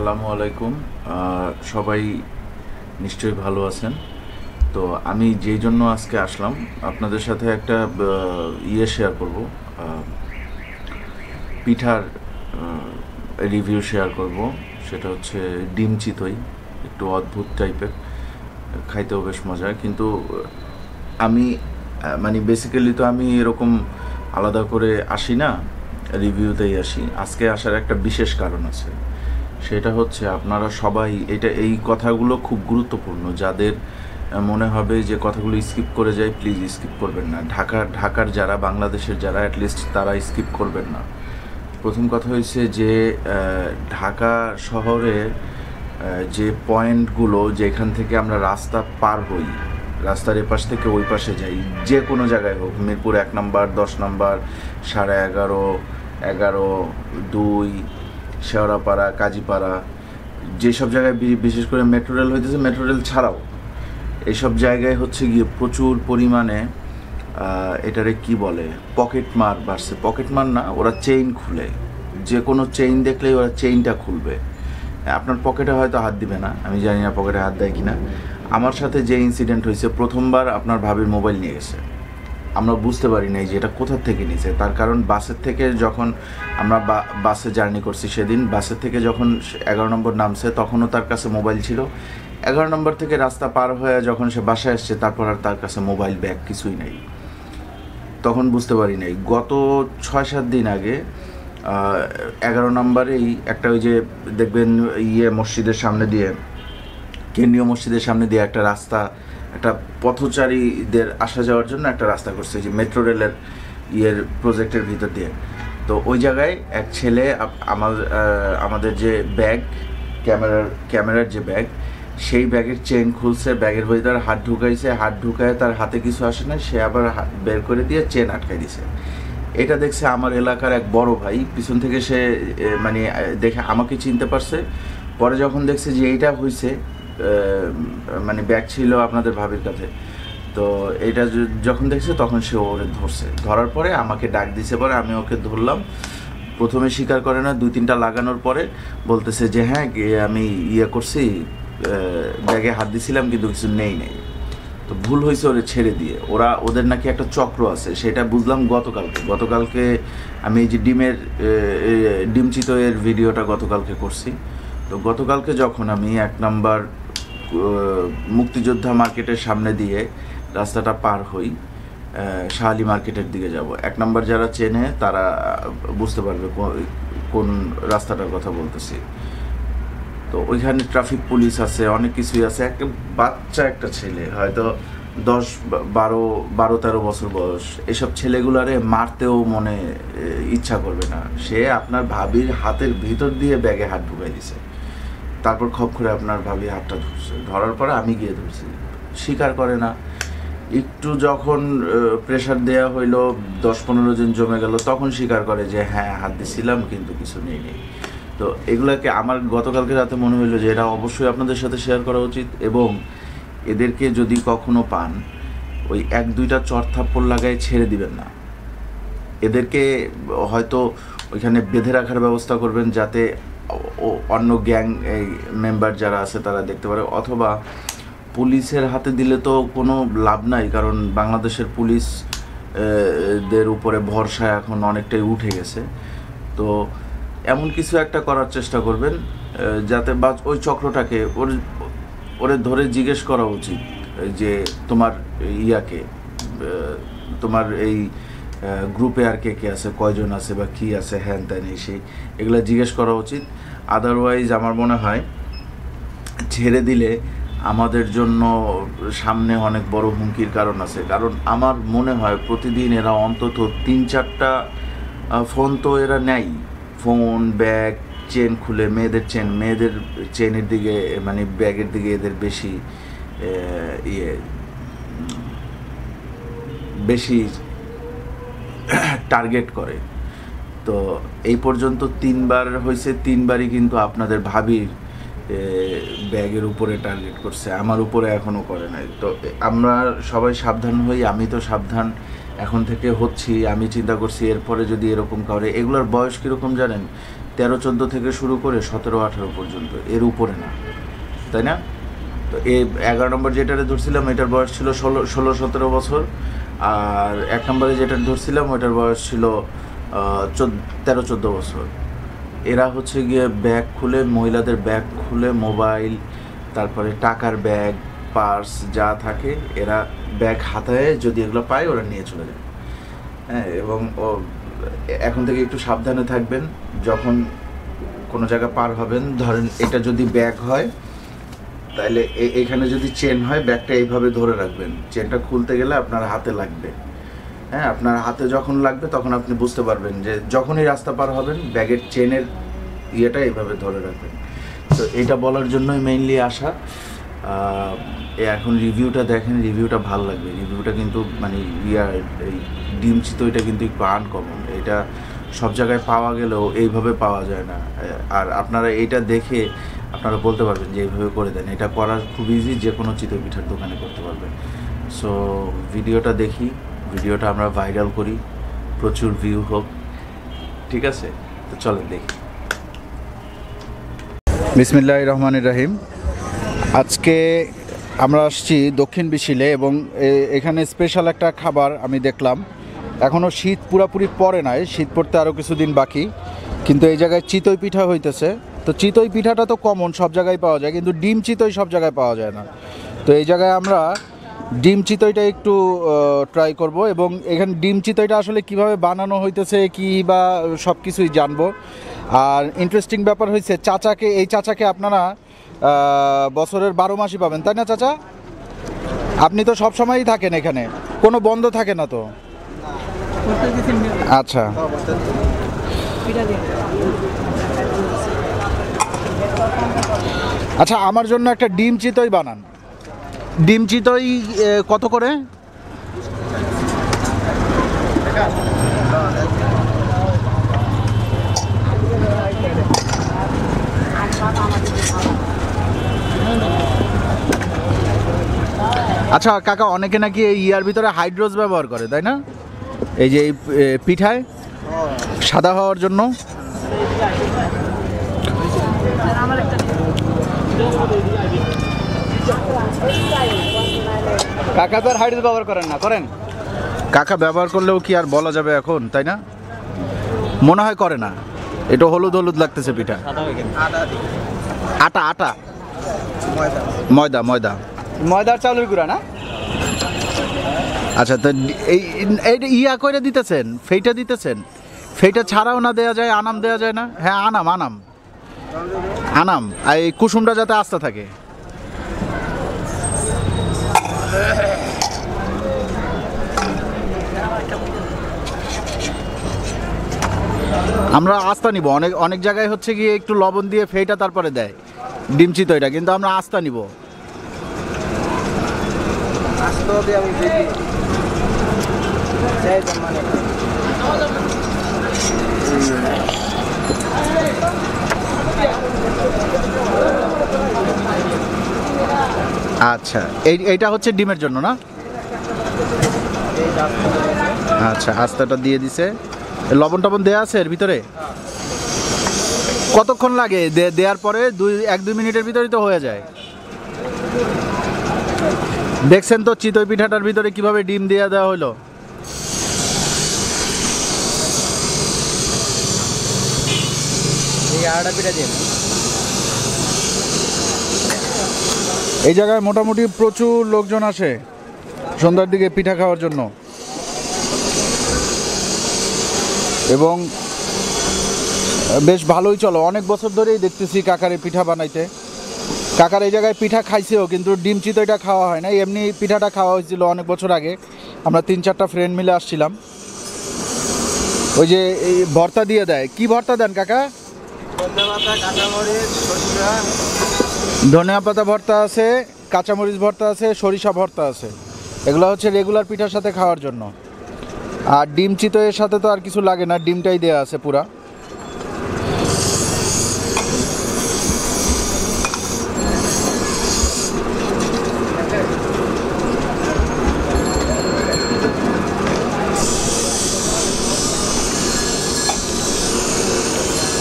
আসসালামু আলাইকুম। সবাই নিশ্চয়ই ভালো আছেন। তো আমি যেই জন্য আজকে আসলাম আপনাদের সাথে একটা শেয়ার করব, পিঠার রিভিউ শেয়ার করব। সেটা হচ্ছে ডিম চিতই, একটু অদ্ভুত টাইপের, খাইতেও বেশ মজা। কিন্তু আমি মানে বেসিক্যালি তো আমি এরকম আলাদা করে আসি না, রিভিউতেই আসি। আজকে আসার একটা বিশেষ কারণ আছে, সেটা হচ্ছে আপনারা সবাই এই কথাগুলো খুব গুরুত্বপূর্ণ। যাদের মনে হবে যে কথাগুলো স্কিপ করে যায়, প্লিজ স্কিপ করবেন না। ঢাকার যারা, বাংলাদেশের যারা, অ্যাটলিস্ট তারা স্কিপ করবেন না। প্রথম কথা হয়েছে যে ঢাকা শহরে যে পয়েন্টগুলো, যেখান থেকে আমরা রাস্তা পার হই, রাস্তার এপাশ থেকে ওই পাশে যাই, যে কোনো জায়গায় হোক, মিরপুর 1 নম্বর, 10 নম্বর, 11:30, 11, 2, শেওড়াপাড়া, কাজীপাড়া, যেসব জায়গায় বিশেষ করে মেট্রো রেল হইতেছে, মেট্রো রেল ছাড়াও এইসব জায়গায় হচ্ছে গিয়ে প্রচুর পরিমাণে এটারে কি বলে, পকেট মার বাড়ছে। পকেট মার না, ওরা চেইন খুলে, যে কোনো চেইন দেখলেই ওরা চেইনটা খুলবে। আপনার পকেটে হয়তো হাত দিবে না, আমি জানি না পকেটে হাত দেয় কিনা। আমার সাথে যে ইনসিডেন্ট হয়েছে, প্রথমবার আপনার ভাবির মোবাইল নিয়ে গেছে। আমরা বুঝতে পারি নাই যে এটা কোথার থেকে নিয়েছে। তার কারণ বাসের থেকে যখন আমরা বাসে জার্নি করছি, সেদিন বাসের থেকে যখন 11 নম্বর নামছে, তখনও তার কাছে মোবাইল ছিল। 11 নম্বর থেকে রাস্তা পার হয়ে যখন সে বাসায় আসছে, তারপর আর তার কাছে মোবাইল, ব্যাগ কিছুই নেই। তখন বুঝতে পারি নাই। গত 6-7 দিন আগে 11 নম্বরেই একটা, ওই যে দেখবেন মসজিদের সামনে দিয়ে, কেন্দ্রীয় মসজিদের সামনে দিয়ে একটা রাস্তা, একটা পথচারীদের আসা যাওয়ার জন্য একটা রাস্তা করছে, যে মেট্রো রেলের প্রজেক্টের ভিতর দিয়ে। তো ওই জায়গায় এক ছেলে আমাদের যে ব্যাগ, ক্যামেরার যে ব্যাগ, সেই ব্যাগের চেন খুলছে, ব্যাগের ভিতরে হাত ঢুকাইছে, হাত ঢুকায় তার হাতে কিছু আসে না, সে আবার বের করে দিয়ে চেন আটকাই দিছে। এটা দেখছে আমার এলাকার এক বড় ভাই, পিছন থেকে সে মানে দেখে আমাকে চিনতে পারছে। পরে যখন দেখছে যে এইটা হয়েছে, মানে ব্যাগ ছিল আপনাদের ভাবির কাছে, তো এটা যখন দেখছে তখন সে ওরে ধরছে। ধরার পরে আমাকে ডাক দিছে, পরে আমি ওকে ধরলাম। প্রথমে স্বীকার করে না, 2-3টা লাগানোর পরে বলতেছে যে হ্যাঁ আমি করছি, ব্যাগে হাত দিছিলাম কিন্তু কিছু নেই। তো ভুল হয়েছে ওরে ছেড়ে দিয়ে। ওদের নাকি একটা চক্র আছে, সেটা বুঝলাম গতকালকে আমি এই যে ডিম চিতইয়ের ভিডিওটা গতকালকে করছি। তো গতকালকে যখন আমি 1 নম্বর মুক্তিযোদ্ধা মার্কেটের সামনে দিয়ে রাস্তাটা পার হই, শাহালি মার্কেটের দিকে যাব, 1 নম্বর যারা চেনে তারা বুঝতে পারবে কোন রাস্তাটার কথা বলতেছি। তো ওইখানে ট্রাফিক পুলিশ আছে, অনেক কিছুই আছে। একটা ছেলে, হয়তো 10-12-13 বছর বয়স, এসব ছেলেগুলারে মারতেও মনে ইচ্ছা করবে না। সে আপনার ভাবির হাতের ভিতর দিয়ে ব্যাগে হাত ঢুকাই দিছে। তারপর খপ করে আপনার ভাবি হাতটা ধরছে। ধরার পরে আমি গিয়ে ধরছি, স্বীকার করে না। একটু যখন প্রেশার দেওয়া হইলো, 10-15 জন জমে গেল, তখন স্বীকার করে যে হ্যাঁ হাত দিছিলাম কিন্তু কিছু নেই। তো এগুলাকে আমার গতকালকে রাতে মনে হইলো যে এটা অবশ্যই আপনাদের সাথে শেয়ার করা উচিত। এবং এদেরকে যদি কখনো পান, ওই 1-2টা চর থাপ্পড় লাগায় ছেড়ে দিবেন না। এদেরকে হয়তো ওইখানে বেঁধে রাখার ব্যবস্থা করবেন, যাতে অন্য গ্যাং মেম্বার যারা আছে তারা দেখতে পারে। অথবা পুলিশের হাতে দিলে তো কোনো লাভ নাই, কারণ বাংলাদেশের পুলিশ দের উপরে ভরসা এখন অনেকটাই উঠে গেছে। তো এমন কিছু একটা করার চেষ্টা করবেন, যাতে বা ওই চক্রটাকে ওরে ধরে জিজ্ঞেস করা উচিত যে তোমার তোমার এই গ্রুপে আর কে আছে, কয়জন আছে বা কী আছে, হ্যান ত্যান সেই এগুলো জিজ্ঞেস করা উচিত। আদারওয়াইজ আমার মনে হয় ছেড়ে দিলে আমাদের জন্য সামনে অনেক বড় হুমকির কারণ আছে। কারণ আমার মনে হয় প্রতিদিন এরা অন্তত 3-4টা ফোন তো এরা নেয়। ফোন, ব্যাগ, চেন খুলে, মেয়েদের চেনের দিকে, মানে ব্যাগের দিকে এদের বেশি টার্গেট করে। তো এই পর্যন্ত 3বার হয়েছে, 3বারই কিন্তু আপনাদের ভাবির ব্যাগের উপরে টার্গেট করছে, আমার উপরে এখনও করে নাই। তো আমরা সবাই সাবধান হই, আমি তো সাবধান এখন থেকে হচ্ছি। আমি চিন্তা করছি এরপরে যদি এরকম কাউরে, এগুলোর বয়স কীরকম জানেন, 13-14 থেকে শুরু করে 17-18 পর্যন্ত, এর উপরে না, তাই না? তো এই 11 নম্বর যেটারে ধরছিলাম এটার বয়স ছিল 16-17 বছর, আর 1 নম্বরে যেটা ধরছিলাম ওইটার বয়স ছিল 13-14 বছর। এরা হচ্ছে গিয়ে ব্যাগ খুলে, মহিলাদের ব্যাগ খুলে মোবাইল, তারপরে টাকার ব্যাগ, পার্স যা থাকে, এরা ব্যাগ হাতায় যদি এগুলো পায় ওরা নিয়ে চলে যায়। হ্যাঁ, এবং এখন থেকে একটু সাবধানে থাকবেন। যখন কোনো জায়গা পার হবেন, ধরেন এটা যদি ব্যাগ হয় তাহলে এখানে যদি চেন হয়, ব্যাগটা এইভাবে ধরে রাখবেন। চেনটা খুলতে গেলে আপনার হাতে লাগবে। হ্যাঁ, আপনার হাতে যখন লাগবে তখন আপনি বুঝতে পারবেন যে যখনই রাস্তা পার হবেন ব্যাগের চেনের ইয়েটা এইভাবে ধরে রাখবেন। তো এটা বলার জন্যই মেইনলি আসা। এখন রিভিউটা দেখেন, রিভিউটা ভালো লাগবে। রিভিউটা কিন্তু মানে এই ডিম চিতইটা কিন্তু একটু আনকমন। এটা সব জায়গায় পাওয়া গেলেও এইভাবে পাওয়া যায় না। আর আপনারা এইটা দেখে আপনারা বলতে পারবেন যে এইভাবে করে দেন। এটা করা খুব ইজি, যে কোনো চিতই পিঠার দোকানে করতে পারবেন। সো ভিডিওটা দেখি, ভিডিওটা আমরা ভাইরাল করি, প্রচুর ভিউ হোক, ঠিক আছে? তো চলেন দেখি। বিসমিল্লাহির রহমানির রহিম। আজকে আমরা আসছি দক্ষিণ বিশিলে, এবং এখানে স্পেশাল একটা খাবার আমি দেখলাম। এখনও শীত পুরাপুরি পড়ে নাই, শীত পড়তে আরও কিছুদিন বাকি, কিন্তু এই জায়গায় চিতই পিঠা হইতেছে। তো চিতই পিঠাটা তো কমন, সব জায়গায় পাওয়া যায়, কিন্তু ডিম চিতই সব জায়গায় পাওয়া যায় না। তো এই জায়গায় আমরা ডিম চিতইটা একটু ট্রাই করব, এবং এখানে ডিম চিতইটা আসলে কিভাবে বানানো হইতেছে কি বা সব কিছুই জানবো। আর ইন্টারেস্টিং ব্যাপার হয়েছে, এই চাচাকে আপনারা বছরের 12 মাসই পাবেন, তাই না চাচা? আপনি তো সব সময়ই থাকেন এখানে, কোনো বন্ধ থাকে না তো? আচ্ছা, আচ্ছা, আমার জন্য একটা ডিম চিতই বানান। ডিম চিতই কত করে? আচ্ছা কাকা, অনেকে নাকি এই ইয়ার ভিতরে হাইড্রোজ ব্যবহার করে, তাই না? এই যে এই পিঠায় সাদা হওয়ার জন্য। কাকা তো আর হাইড্রোজ ব্যবহার করেন না? করেন? কাকা ব্যবহার করলেও কি আর বলা যাবে এখন, তাই না? মনে হয় করে না। এটা হলুদ হলুদ লাগতেছে পিঠা। আটা আটা ময়দা ময়দা ময়দার চাউলের গুঁড়া না? আচ্ছা, তো এইটা ইয়া করে দিতেছেন, ফেইটা দিতেছেন। ফেইটা ছাড়াও না দেয়া যায়, আনাম দেয়া যায় না? হ্যাঁ, আনাম আনাম আনাম, আর এই কুসুমটা যাতে আস্তে থাকে। আমরা আস্তা নিব। অনেক জায়গায় হচ্ছে গিয়ে একটু লবণ দিয়ে ফেইটা তারপরে দেয় ডিম চিতইটা, কিন্তু আমরা আস্তা নিব। আচ্ছা, এইটা হচ্ছে ডিমের জন্য না? আচ্ছা, আস্তাটা দিয়ে দিছে। লবণ টবণ দেওয়া আছে এর ভিতরে? কতক্ষণ লাগে দেওয়ার পরে? 1-2 মিনিটের ভিতরেই তো হয়ে যায়। দেখছেন তো চিতই পিঠাটার ভিতরে কিভাবে ডিম দিয়ে দেওয়া হলো। এই জায়গায় মোটামুটি প্রচুর লোকজন আসে সন্ধ্যার দিকে পিঠা খাওয়ার জন্য, এবং বেশ ভালোই চলো। অনেক বছর ধরেই দেখতেছি কাকারে পিঠা বানাইতে। কাকার এই জায়গায় পিঠা খাইছেও, কিন্তু ডিম চিতইটা খাওয়া হয় না। এমনি পিঠাটা খাওয়া হয়েছিল অনেক বছর আগে। আমরা 3-4টা ফ্রেন্ড মিলে আসছিলাম। ওই যে এই ভর্তা দিয়ে দেয়, কি ভর্তা দেন কাকা? ধনিয়া পাতা ভর্তা আছে, কাঁচামরিচ ভর্তা আছে, সরিষা ভর্তা আছে। এগুলো হচ্ছে রেগুলার পিঠার সাথে খাওয়ার জন্য। আর ডিম চিতইয়ের সাথে তো আর কিছু লাগে না, ডিমটাই দেওয়া আছে পুরা।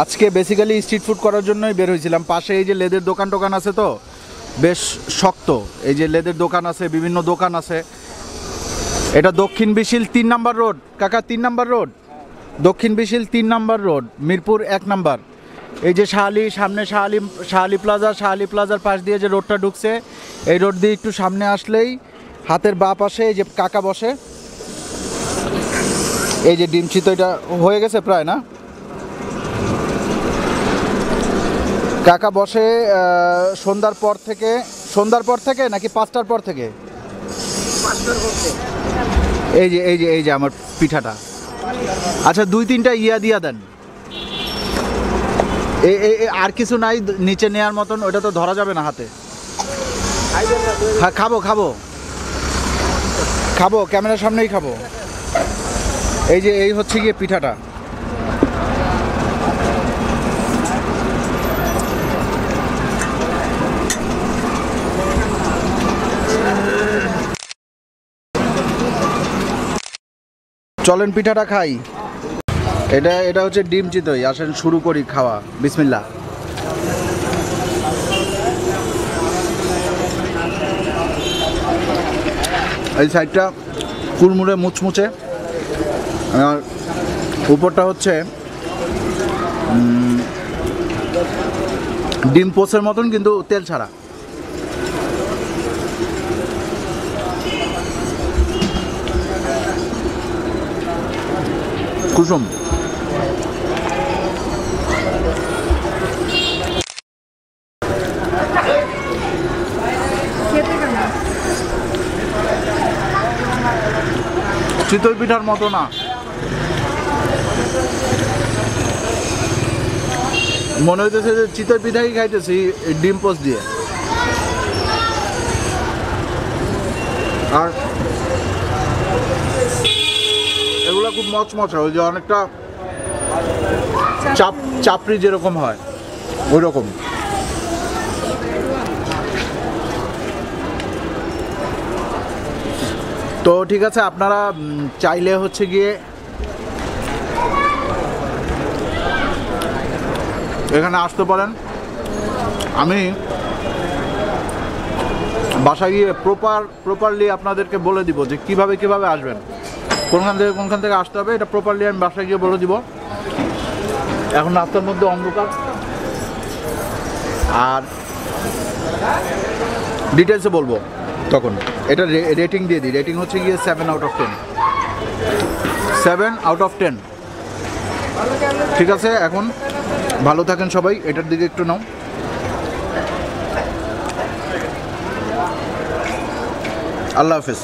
আজকে বেসিক্যালি স্ট্রিট ফুড করার জন্যই বের হয়েছিলাম। পাশে এই যে লেদের দোকান টোকান আছে, তো বেশ শক্ত। এই যে লেদের দোকান আছে, বিভিন্ন দোকান আছে। এটা দক্ষিণ বিশিল 3 নাম্বার রোড কাকা, 3 নাম্বার রোড, দক্ষিণ বিশিল 3 নাম্বার রোড, মিরপুর 1 নাম্বার। এই যে শাহালি, সামনে শাহালি প্লাজার পাশ দিয়ে যে রোডটা ঢুকছে, এই রোড দিয়ে একটু সামনে আসলেই হাতের বাঁ পাশে এই যে কাকা বসে। এই যে ডিম চিতইটা হয়ে গেছে প্রায়, না কাকা বসে সন্ধ্যার পর থেকে নাকি 5টার পর থেকে? এই যে আমার পিঠাটা। আচ্ছা 2-3টা ইয়া দিয়া দেন। আর কিছু নাই নিচে নেয়ার মতন? ওটা তো ধরা যাবে না হাতে। হ্যাঁ খাবো ক্যামেরার সামনেই খাবো। এই হচ্ছে গিয়ে পিঠাটা। চলেন পিঠাটা খাই। এটা হচ্ছে ডিম চিতই। আসেন শুরু করি খাওয়া। বিসমিল্লাহ। এই সাইডটা কুড়মুড়ে মুচমুচে, আর উপরটা হচ্ছে ডিম পোস্টের মতন, কিন্তু তেল ছাড়া। কুসুম। চিতই পিঠার মতো না, মনে হইতেছে যে চিতই পিঠাই খাইতেছি ডিম পোস্ট দিয়ে। আর এগুলো খুব মচমচা, ওই যে অনেকটা চাপড়ি যেরকম হয় ওই রকম। তো ঠিক আছে, আপনারা চাইলে হচ্ছে গিয়ে এখানে আসতে পারেন। আমি বাসায় গিয়ে প্রপারলি আপনাদেরকে বলে দিব যে কিভাবে আসবেন, কোনখান থেকে আসতে হবে। এটা প্রপারলি আমি বাসায় গিয়ে বলে দিব। এখন রাস্তার মধ্যে অন্ধকার, আর ডিটেলসে বলবো তখন। এটা রেটিং দিয়ে দিই। রেটিং হচ্ছে গিয়ে 7 আউট অফ 10। 7 out of 10। ঠিক আছে, এখন ভালো থাকেন সবাই। এটার দিকে একটু নাও। আল্লাহ হাফেজ।